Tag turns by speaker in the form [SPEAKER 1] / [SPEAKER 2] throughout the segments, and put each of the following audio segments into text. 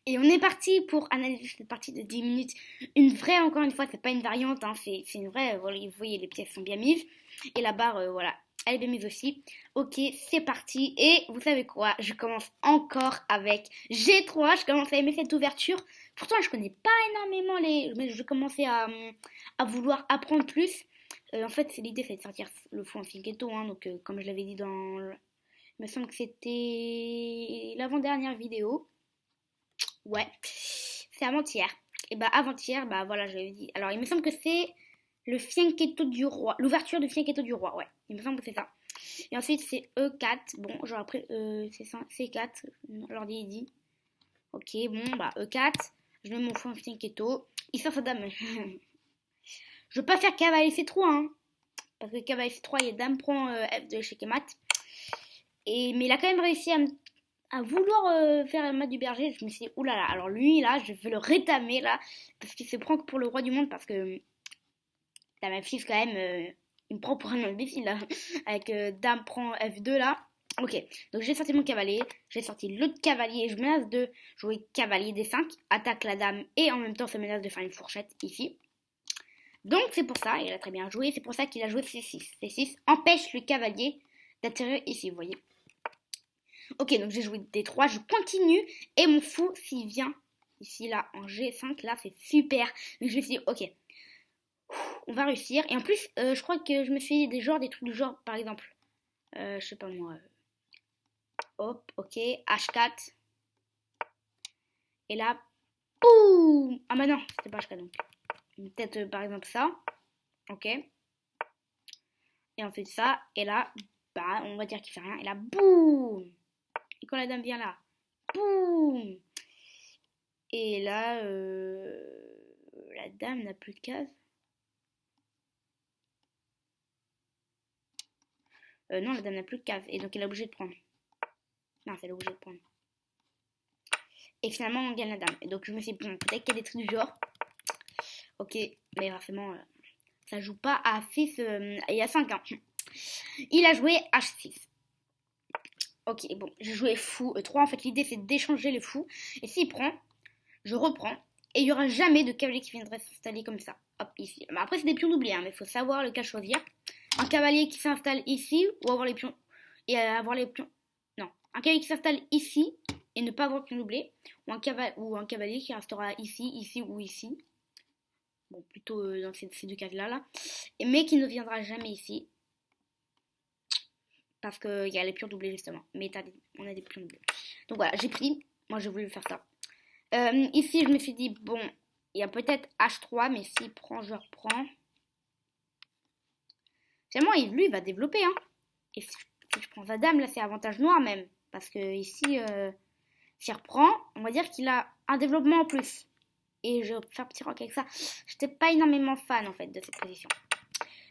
[SPEAKER 1] Et on est parti pour analyser cette partie de 10 minutes. Une vraie, encore une fois, c'est pas une variante, hein, c'est une vraie. Voilà, vous voyez, les pièces sont bien mises. Et la barre, voilà, elle est bien mise aussi. Ok, c'est parti. Et vous savez quoi? Je commence encore avec G3. Je commence à aimer cette ouverture. Pourtant, je connais pas énormément les. Mais je commençais à vouloir apprendre plus. En fait, c'est l'idée, c'est de sortir le fou en Finketo. Hein, donc, comme je l'avais dit dans. Il me semble que c'était l'avant-dernière vidéo. Ouais, c'est avant-hier. Et bah avant-hier, bah voilà, j'avais dit. Alors il me semble que c'est le Fianchetto du roi, l'ouverture du Fianchetto du roi, ouais. Il me semble que c'est ça. Et ensuite c'est E4, bon, genre après c'est ça, C4, l'ordi dit. Ok, bon, bah E4, je mets mon fou en Fianchetto. Il sort sa dame. Je veux pas faire cavalier C3, hein. Parce que cavalier C3, il y a dame prend F2 chez Kemat. Mais il a quand même réussi à vouloir faire le mat du berger. Je me suis dit, oulala, alors lui, là, je vais le rétamer, là, parce qu'il se prend pour le roi du monde, parce que la ma fille, quand même, il me prend pour un imbécile, là, avec dame prend F2, là. Ok, donc j'ai sorti mon cavalier, j'ai sorti l'autre cavalier, je menace de jouer cavalier D5, attaque la dame, et en même temps, ça menace de faire une fourchette, ici. Donc c'est pour ça, il a très bien joué, c'est pour ça qu'il a joué C6. C6 empêche le cavalier d'atterrir ici, vous voyez. Ok, donc j'ai joué D3, je continue. Et mon fou, s'il vient ici, là, en G5, là, c'est super. Donc je me suis dit, ok, on va réussir. Et en plus, je crois que je me suis dit des trucs du genre, par exemple, je sais pas moi, hop, ok, H4. Et là, boum. Ah bah non, c'était pas H4 donc. Peut-être par exemple ça, ok. Et ensuite ça, et là, bah on va dire qu'il fait rien. Et là, boum. Et quand la dame vient là, boum. Et là, la dame n'a plus de case. Non, la dame n'a plus de case. Et donc elle est obligée de prendre. Non, elle est obligée de prendre. Et finalement, on gagne la dame. Et donc je me suis dit, bon, peut-être qu'il y a des trucs du genre. Ok, mais forcément, ça joue pas à 6 et à 5. Hein. Il a joué H6. Ok, bon, j'ai joué fou E3. En fait, l'idée c'est d'échanger les fous. Et s'il prend, je reprends. Et il n'y aura jamais de cavalier qui viendrait s'installer comme ça. Hop, ici. Mais après, c'est des pions doublés, hein, mais il faut savoir lequel choisir. Un cavalier qui s'installe ici ou avoir les pions. Et avoir les pions. Non. Un cavalier qui s'installe ici et ne pas avoir de pions doublés. Ou un cavalier qui restera ici, ici ou ici. Bon, plutôt dans ces deux cases-là. Là. Mais qui ne viendra jamais ici. Parce qu'il y a les pions doublés justement. Mais on a des pions doublés. Donc voilà, j'ai pris. Moi, j'ai voulu faire ça. Ici, je me suis dit, bon, il y a peut-être H3, mais s'il prend, je reprends. Finalement, lui, il va développer. Hein. Et si je prends sa dame, là, c'est avantage noir même. Parce que ici, s'il reprend, on va dire qu'il a un développement en plus. Et je vais faire petit rock avec ça. J'étais pas énormément fan, en fait, de cette position.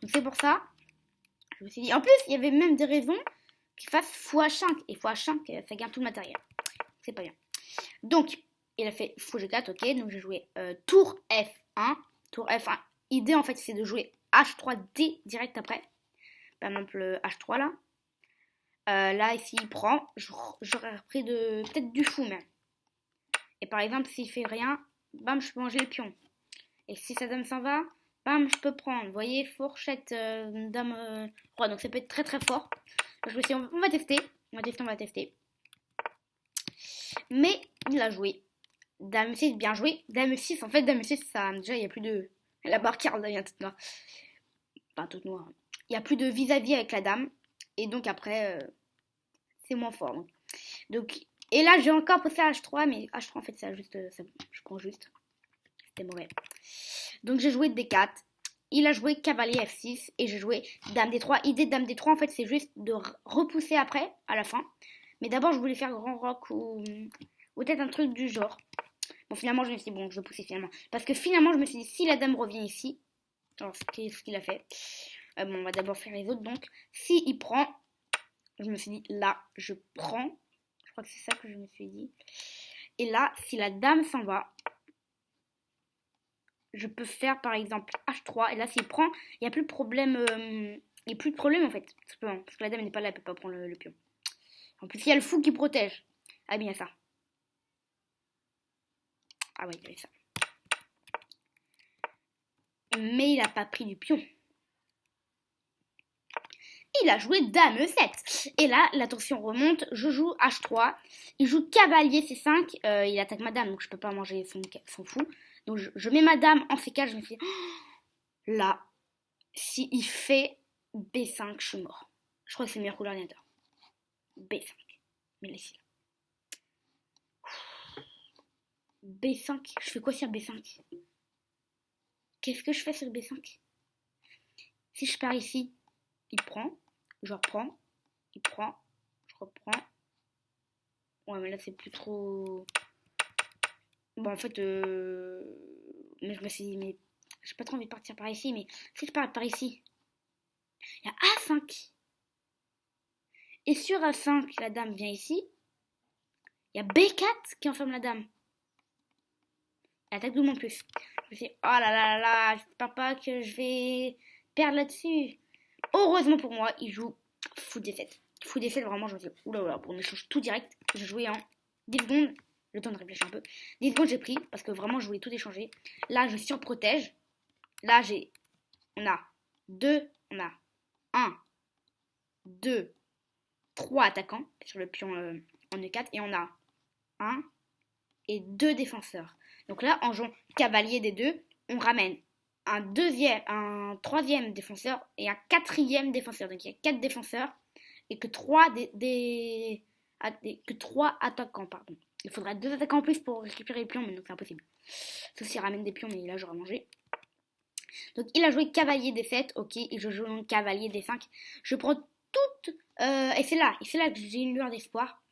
[SPEAKER 1] Donc c'est pour ça, je me suis dit... En plus, il y avait même des raisons qu'il fasse x5. Et x5, ça gagne tout le matériel. C'est pas bien. Donc, il a fait fou G4, ok. Donc j'ai joué tour F1. Tour F1. L'idée, en fait, c'est de jouer H3D direct après. Par exemple, H3 là. Là, s'il prend, j'aurais repris peut-être du fou même. Et par exemple, s'il fait rien, bam, je peux manger le pion. Et si sa dame s'en va, bam, je peux prendre. Vous voyez, fourchette, dame, roi. Donc ça peut être très très fort. Je me suis dit, on va tester. On va tester. Mais il a joué. Dame 6, bien joué. Dame 6, en fait, Dame 6, ça, déjà, il n'y a plus de... La barre carte devient toute noire. Enfin, toute noire. Il n'y a plus de vis-à-vis avec la dame. Et donc après, c'est moins fort. Donc, et là, j'ai encore passé à H3, mais H3, en fait, ça juste, je prends juste. C'était mauvais. Donc, j'ai joué D4. Il a joué cavalier F6 et j'ai joué dame D3. Idée de dame D3, en fait, c'est juste de repousser après, à la fin. Mais d'abord, je voulais faire grand rock ou peut-être un truc du genre. Bon, finalement, je me suis dit, bon, je vais pousser finalement. Parce que finalement, je me suis dit, si la dame revient ici, alors ce qu'il a fait, bon, on va d'abord faire les autres. Donc, si il prend, je me suis dit, là, je prends. Je crois que c'est ça que je me suis dit. Et là, si la dame s'en va, je peux faire par exemple H3. Et là, s'il prend, il n'y a plus de problème. Il n'y a plus de problème en fait. Parce que la dame n'est pas là, elle ne peut pas prendre le pion. En plus, il y a le fou qui protège. Ah bien ça. Ah ouais, il y avait ça. Mais il n'a pas pris du pion. Il a joué dame E7. Et là, la tension remonte. Je joue H3. Il joue cavalier C5. Il attaque ma dame, donc je peux pas manger son fou. Donc je mets ma dame en C4. Je me dis, là, s'il fait B5, je suis mort. Je crois que c'est le meilleur coup de l'ordinateur. B5. Mais laissez là. B5. Je fais quoi sur B5? Qu'est-ce que je fais sur B5? Si je pars ici, il prend. Je reprends. Il prend. Je reprends. Ouais, mais là, c'est plus trop... Bon, en fait, mais je me suis dit, mais j'ai pas trop envie de partir par ici, mais si je pars par ici, il y a A5. Et sur A5, la dame vient ici. Il y a B4 qui enferme la dame. Elle attaque double en plus. Je me suis dit, oh là là là là, j'espère pas que je vais perdre là-dessus. Heureusement pour moi, il joue fou D7. Fou D7, vraiment, je me dis, oula, on échange tout direct. J'ai joué en 10 secondes. Le temps de réfléchir un peu. 10 secondes, j'ai pris parce que vraiment, je voulais tout échanger. Là, je surprotège. Là, on a 1, 2, 3 attaquants sur le pion en E4. Et on a 1 et 2 défenseurs. Donc là, en jouant cavalier des deux, on ramène un troisième défenseur et un quatrième défenseur. Donc il y a 4 défenseurs et que 3 attaquants, pardon. Il faudrait 2 attaquants en plus pour récupérer les pions, mais donc c'est impossible. Sauf s'il ramène des pions, mais là j'aurais mangé. Donc il a joué cavalier D7, ok, et je joue donc cavalier D5. Je prends toute... et c'est là que j'ai une lueur d'espoir.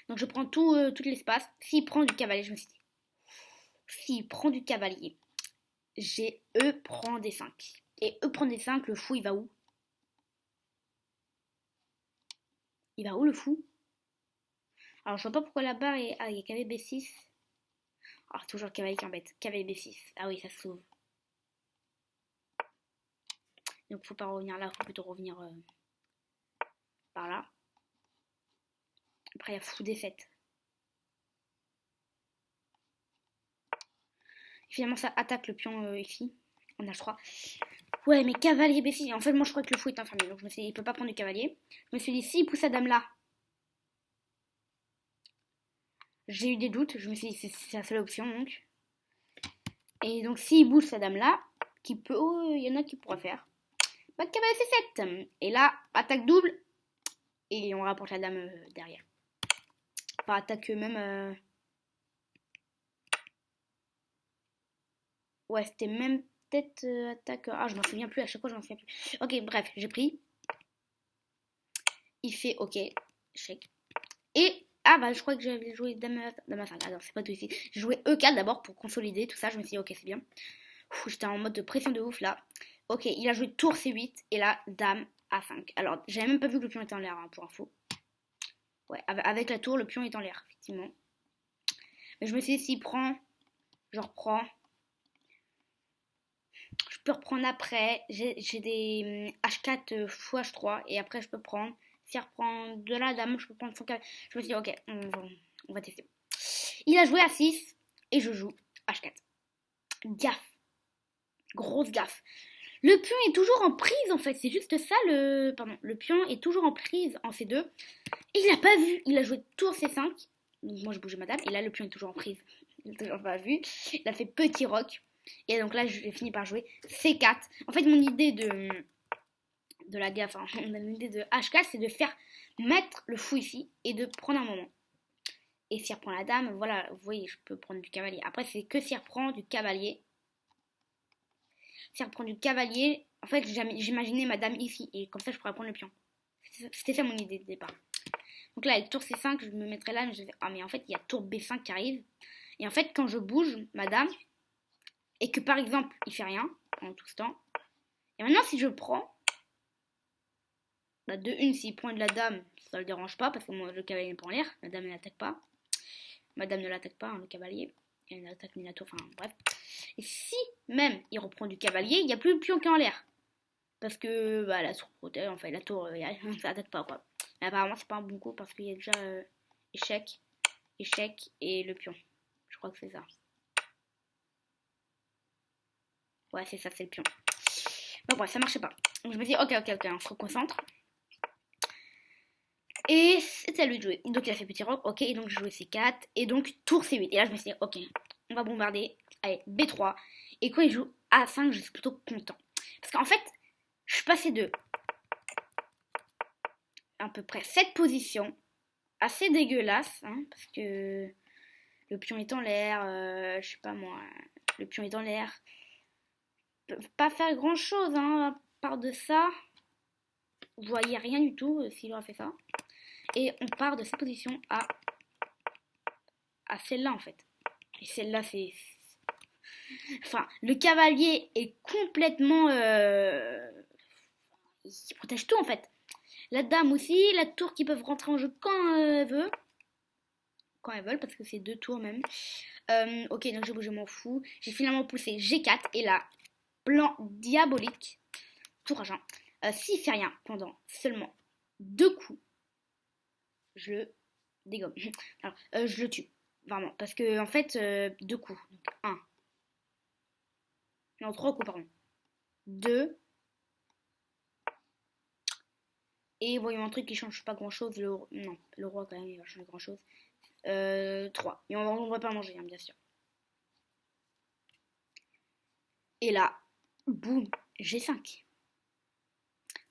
[SPEAKER 1] Donc je prends tout l'espace. S'il prend du cavalier, je me suis dit... S'il prend du cavalier, j'ai E prend D5. Et E prend D5, le fou, il va où? Il va où le fou? Alors je vois pas pourquoi la barre est... Ah, il y a cavalier B6. Ah, toujours cavalier qui embête. Cavalier B6. Ah oui, ça se sauve. Donc faut pas revenir là, faut plutôt revenir par là. Après il y a fou D7. Et finalement ça attaque le pion ici. En H3. Ouais, mais cavalier B6. En fait, moi je crois que le fou est enfermé. Donc je me suis dit, il peut pas prendre du cavalier. Je me suis dit, s'il pousse sa dame là, j'ai eu des doutes. Je me suis dit, c'est la seule option donc. Et donc s'il bouge sa dame là, qui peut. Oh, il y en a qui pourra faire. Bah, cavalier C7. Et là, attaque double. Et on rapporte la dame derrière. Enfin, attaque même. Ouais, c'était même peut-être attaque. Ah, je m'en souviens plus. À chaque fois, je m'en souviens plus. Ok, bref, j'ai pris. Il fait ok. Chèque. Et. Ah bah je crois que j'avais joué dame à 5. Alors c'est pas tout ici. J'ai joué E4 d'abord pour consolider tout ça. Je me suis dit ok c'est bien. J'étais en mode de pression de ouf là. Ok, il a joué tour C8 et là dame A5. Alors j'avais même pas vu que le pion était en l'air hein, pour info. Ouais, avec la tour le pion est en l'air effectivement. Mais je me suis dit s'il prend, je reprends. Je peux reprendre après. J'ai des H4 x H3 et après je peux prendre. Si elle reprend de la dame, je peux prendre son cavalier. Je me suis dit, ok, on va tester. Il a joué à 6 et je joue H4. Gaffe. Grosse gaffe. Le pion est toujours en prise en fait. C'est juste ça le. Pardon. Le pion est toujours en prise en C2. Et il n'a pas vu. Il a joué tour C5. Donc moi je bouge ma dame. Et là le pion est toujours en prise. Il n'a toujours pas vu. Il a fait petit roc. Et donc là j'ai fini par jouer C4. En fait mon idée de la gaffe, hein. L'idée de H4 c'est de faire mettre le fou ici et de prendre un moment. Et si elle reprend la dame, voilà, vous voyez, je peux prendre du cavalier. Après c'est que si elle reprend du cavalier. Si elle reprend du cavalier, en fait j'imaginais ma dame ici et comme ça je pourrais prendre le pion. C'était ça mon idée de départ. Donc là avec tour C5 je me mettrais là, mais je vais ah mais en fait il y a tour B5 qui arrive. Et en fait quand je bouge ma dame et que par exemple il fait rien pendant tout ce temps, et maintenant si je prends, bah de une s'il prend de la dame, ça le dérange pas parce que moi le cavalier n'est pas en l'air, la dame ne l'attaque pas. Ma dame ne l'attaque pas, hein, le cavalier. Elle n'attaque ni la tour, enfin bref. Et si même il reprend du cavalier, il n'y a plus le pion qui est en l'air. Parce que bah, la tour protège, enfin la tour, ça attaque pas quoi. Mais apparemment c'est pas un bon coup parce qu'il y a déjà échec et le pion. Je crois que c'est ça. Ouais, c'est ça, c'est le pion. Bon, bref, ça marchait pas. Donc, je me dis, ok, on se reconcentre. Et c'est à lui de jouer. Donc, il a fait petit roc, ok, et donc je jouais C4, et donc tour C8. Et là, je me suis dit, ok, on va bombarder. Allez, B3. Et quand il joue A5, je suis plutôt content. Parce qu'en fait, je suis passé de à peu près cette position, assez dégueulasse, hein, parce que le pion est en l'air, je sais pas moi, le pion est en l'air. Ils peuvent pas faire grand chose, hein, à part de ça. Vous voyez rien du tout s'il aura fait ça. Et on part de cette position à celle-là en fait. Et celle-là, c'est. Enfin, le cavalier est complètement. Il protège tout en fait. La dame aussi, la tour qui peuvent rentrer en jeu quand elle veut. Quand elles veulent, parce que c'est 2 tours même. Ok, donc j'ai bougé, je m'en fous. J'ai finalement poussé G4 et là, plan diabolique. Tour agent. S'il fait rien pendant seulement 2 coups, je le dégomme. Alors, je le tue. Vraiment. Parce que, en fait, 2 coups. Donc, 1. Non, 3 coups, pardon. 2. Et voyons un truc qui change pas grand chose. Non, le roi, quand même, il va changer grand chose. 3. Et on va pas manger, hein, bien sûr. Et là, boum, G5.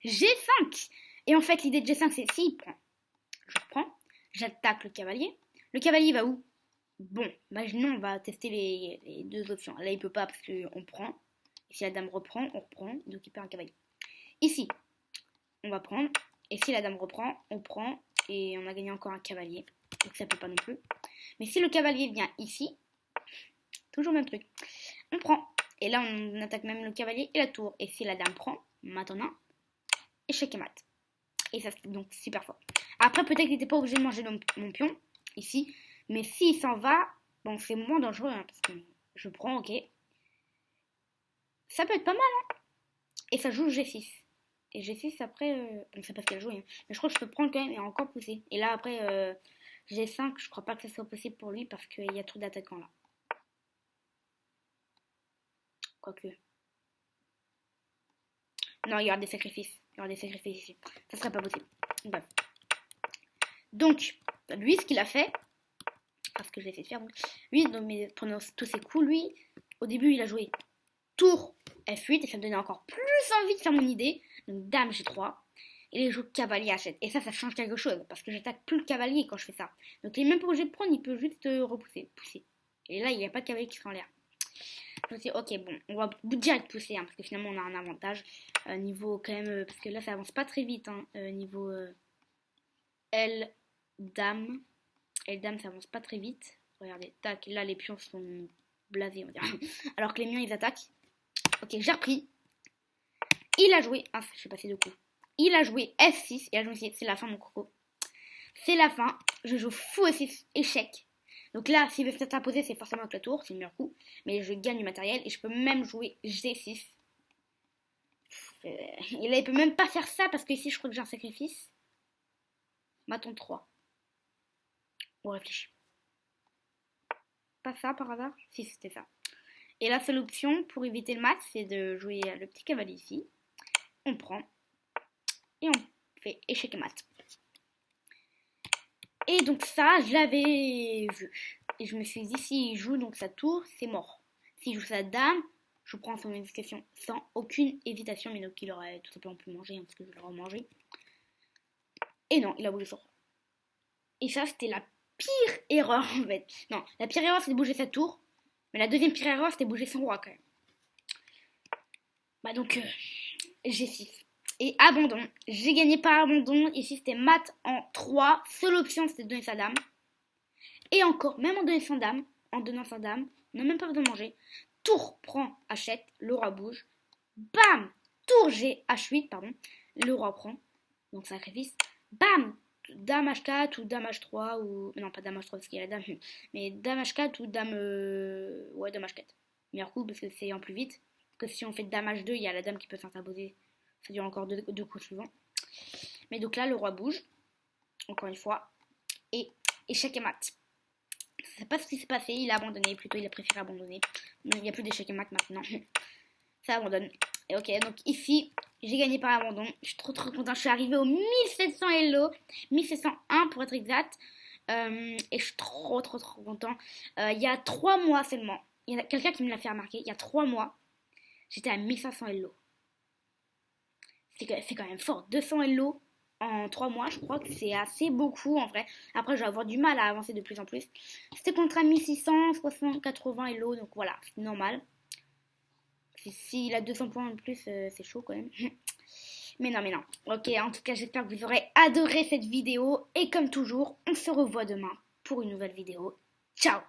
[SPEAKER 1] G5. Et en fait, l'idée de G5, c'est s'il prend, je reprends, j'attaque le cavalier. Le cavalier va où? Bon, imaginons, on va tester les 2 options. Là, il peut pas parce qu'on prend. Et si la dame reprend, on reprend. Donc, il perd un cavalier. Ici, on va prendre. Et si la dame reprend, on prend. Et on a gagné encore un cavalier. Donc, ça peut pas non plus. Mais si le cavalier vient ici, toujours le même truc. On prend. Et là, on attaque même le cavalier et la tour. Et si la dame prend, maintenant, échec et mat. Et ça, c'est donc super fort. Après, peut-être qu'il n'était pas obligé de manger mon pion, ici. Mais s'il s'en va, bon, c'est moins dangereux, hein, parce que je prends, ok. Ça peut être pas mal, hein. Et ça joue G6. Et G6, après, on sait pas ce qu'elle joue, hein. Mais je crois que je peux prendre quand même et encore pousser. Et là, après, G5, je crois pas que ça soit possible pour lui, parce qu'il y a trop d'attaquants, là. Quoique. Non, il y aura des sacrifices. Il y aura des sacrifices ici. Ça serait pas possible. Bref. Donc, lui, ce qu'il a fait, parce que j'ai essayé de faire, donc, lui, pendant tous ses coups, lui, au début, il a joué tour F8, et ça me donnait encore plus envie de faire mon idée. Donc, dame G3, et il joue cavalier H7. Et ça change quelque chose, parce que j'attaque plus le cavalier quand je fais ça. Donc, il est même pas obligé de prendre, il peut juste pousser. Et là, il n'y a pas de cavalier qui sera en l'air. Je me suis dit, ok, bon, on va direct pousser, hein, parce que finalement, on a un avantage. Niveau, quand même, parce que là, ça avance pas très vite, hein, niveau L, dame. L, dame, ça avance pas très vite. Regardez, tac, là, les pions sont blasés, on dirait. Alors que les miens, ils attaquent. Ok, j'ai repris. Il a joué, ah, je suis passé 2 coups. Il a joué F6, et là, je me suis dit, c'est la fin, mon coco. C'est la fin, je joue fou F6, échec. Donc là, s'il veut s'imposer, c'est forcément avec la tour, c'est le meilleur coup. Mais je gagne du matériel et je peux même jouer G6. Et là, il peut même pas faire ça parce que ici, je crois que j'ai un sacrifice. Maton 3. On réfléchit. Pas ça par hasard? Si, c'était ça. Et la seule option pour éviter le mat, c'est de jouer le petit cavalier ici. On prend. Et on fait échec et mat. Et donc ça, je l'avais vu. Et je me suis dit, s'il joue donc sa tour, c'est mort. S'il joue sa dame, je prends son indication sans aucune hésitation. Mais donc il aurait tout simplement pu manger, hein, parce que je l'aurais mangé. Et non, il a bougé son roi. Et ça, c'était la pire erreur en fait. Non, la pire erreur, c'était de bouger sa tour. Mais la deuxième pire erreur, c'était de bouger son roi quand même. Bah donc, G6. Et abandon. J'ai gagné par abandon. Ici, c'était mat en 3. Seule option, c'était de donner sa dame. Et encore, même en donnant sa dame, on n'a même pas besoin de manger. Tour prend, achète, le roi bouge. Bam! Tour G, H8, pardon. Le roi prend. Donc sacrifice. Bam! Dame H4 ou dame H3 ou... Non, pas dame H3 parce qu'il y a la dame. Mais dame H4 ou dame... Ouais, dame H4. Meilleur coup parce que c'est en plus vite. Parce que si on fait dame H2, il y a la dame qui peut s'interposer. Ça dure encore deux coups suivants. Mais donc là, le roi bouge. Encore une fois. Et échec et mat. Je sais pas ce qui s'est passé. Il a abandonné. Plutôt, il a préféré abandonner. Il n'y a plus d'échec et mat maintenant. ça abandonne. Et ok, donc ici, j'ai gagné par abandon. Je suis trop content. Je suis arrivée au 1700 Hello, 1701 pour être exact. Et je suis trop content. Il y a 3 mois seulement, il y a quelqu'un qui me l'a fait remarquer. Il y a 3 mois, j'étais à 1500 Hello. C'est quand même fort. 200 Hello en 3 mois, je crois que c'est assez beaucoup en vrai. Après, je vais avoir du mal à avancer de plus en plus. C'était contre un 1600, 80 Hello, donc voilà, c'est normal. S'il a 200 points en plus, c'est chaud quand même. Mais non. Ok, en tout cas, j'espère que vous aurez adoré cette vidéo. Et comme toujours, on se revoit demain pour une nouvelle vidéo. Ciao!